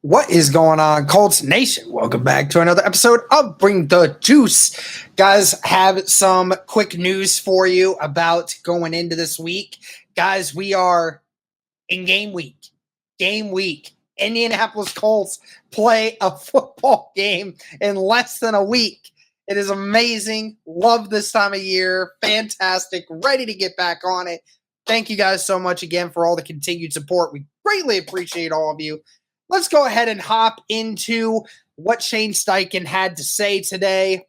What is going on, Colts Nation? Welcome back to another episode of Bring the Juice. Guys, have some quick news for you about going into this week. Guys, we are in game week. Game week. Indianapolis Colts play a football game in less than a week. It is amazing. Love this time of year. Fantastic. Ready to get back on it. Thank you guys so much again for all the continued support. We greatly appreciate all of you. Let's go ahead and hop into what Shane Steichen had to say today.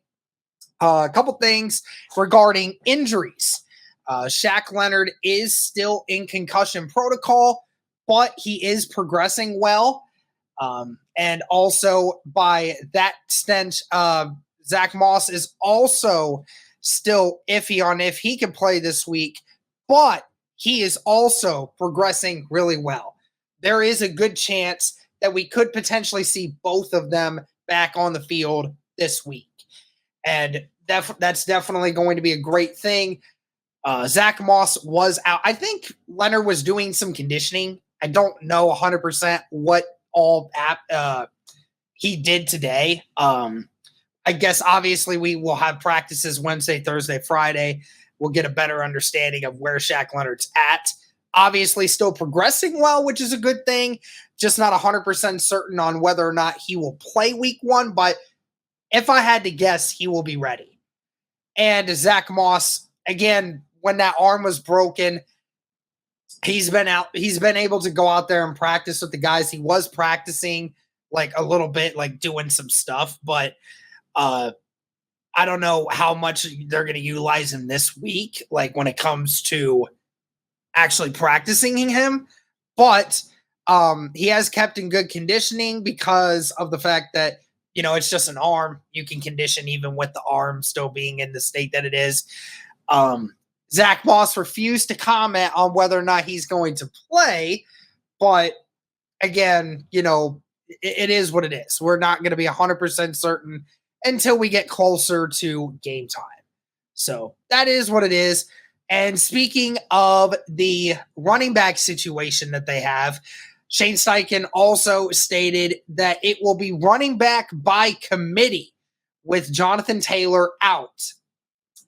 A couple things regarding injuries. Shaq Leonard is still in concussion protocol, but he is progressing well. And also, by that extent, Zach Moss is also still iffy on if he can play this week, but he is also progressing really well. There is a good chance that we could potentially see both of them back on the field this week. And that's definitely going to be a great thing. Zach Moss was out. I think Leonard was doing some conditioning. I don't know 100% what all he did today. I guess obviously we will have practices Wednesday, Thursday, Friday. We'll get a better understanding of where Shaq Leonard's at. Obviously still progressing well, which is a good thing. Just not 100% certain on whether or not he will play week one. But if I had to guess, he will be ready. And Zach Moss, again, when that arm was broken, he's been out. He's been able to go out there and practice with the guys. He was practicing like a little bit, like doing some stuff. But I don't know how much they're going to utilize him this week, like when it comes to actually practicing him. But he has kept in good conditioning because of the fact that, you know, it's just an arm. You can condition even with the arm still being in the state that it is. Zach Moss refused to comment on whether or not he's going to play. But again, you know, it is what it is. We're not going to be 100% certain until we get closer to game time. So that is what it is. And speaking of the running back situation that they have, Shane Steichen also stated that it will be running back by committee with Jonathan Taylor out.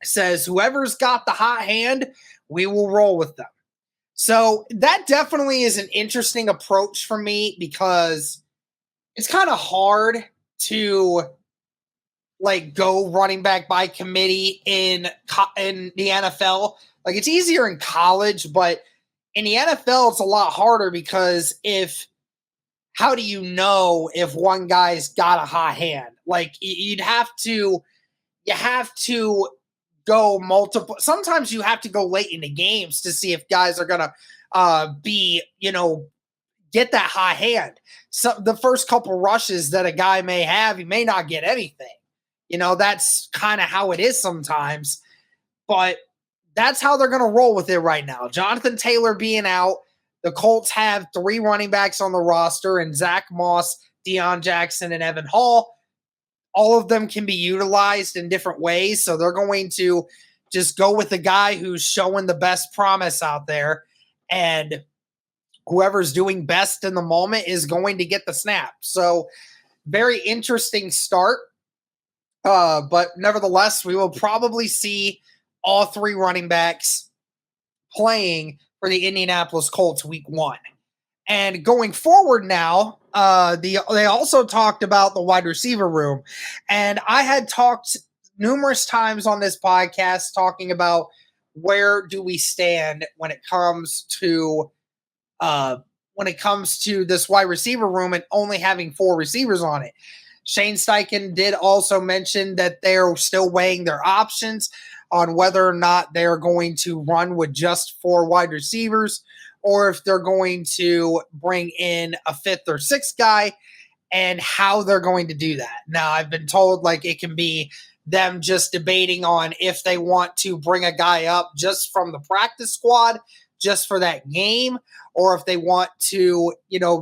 Says whoever's got the hot hand, we will roll with them. So that definitely is an interesting approach for me because it's kind of hard to like go running back by committee in the NFL. Like it's easier in college, but in the NFL, it's a lot harder because how do you know if one guy's got a hot hand? Like you have to go multiple. Sometimes you have to go late in the games to see if guys are gonna get that hot hand. So the first couple rushes that a guy may have, he may not get anything. You know, that's kind of how it is sometimes. But that's how they're going to roll with it right now. Jonathan Taylor being out, the Colts have 3 running backs on the roster, and Zach Moss, Deion Jackson, and Evan Hall. All of them can be utilized in different ways, so they're going to just go with the guy who's showing the best promise out there, and whoever's doing best in the moment is going to get the snap. So very interesting start, but nevertheless, we will probably see all 3 running backs playing for the Indianapolis Colts week 1. And going forward now, they also talked about the wide receiver room. And I had talked numerous times on this podcast talking about where do we stand when it comes to this wide receiver room and only having 4 receivers on it. Shane Steichen did also mention that they're still weighing their options on whether or not they're going to run with just 4 wide receivers or if they're going to bring in a 5th or 6th guy and how they're going to do that. Now, I've been told like it can be them just debating on if they want to bring a guy up just from the practice squad just for that game or if they want to,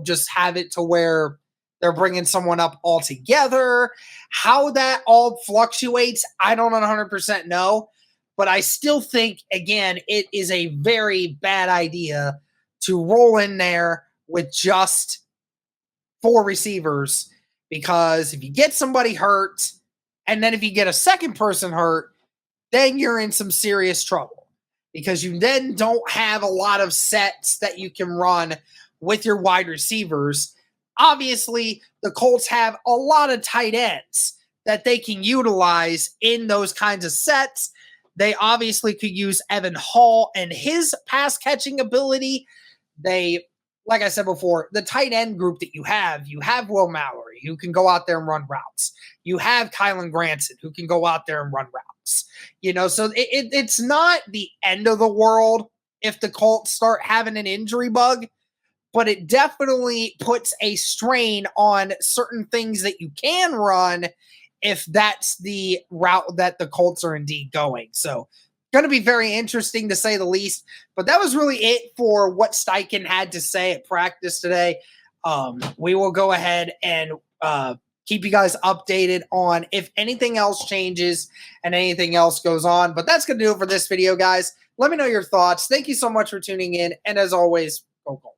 just have it to where they're bringing someone up altogether. How that all fluctuates, I don't 100% know. But I still think, again, it is a very bad idea to roll in there with just for receivers, because if you get somebody hurt, and then if you get a second person hurt, then you're in some serious trouble, because you then don't have a lot of sets that you can run with your wide receivers. Obviously, the Colts have a lot of tight ends that they can utilize in those kinds of sets. They obviously could use Evan Hall and his pass catching ability. Like I said before, the tight end group that you have Will Mallory, who can go out there and run routes. You have Kylan Granson, who can go out there and run routes. So it's not the end of the world if the Colts start having an injury bug, but it definitely puts a strain on certain things that you can run if that's the route that the Colts are indeed going. So, going to be very interesting to say the least. But that was really it for what Steichen had to say at practice today. We will go ahead and keep you guys updated on if anything else changes and anything else goes on. But that's going to do it for this video, guys. Let me know your thoughts. Thank you so much for tuning in. And as always, go Colts.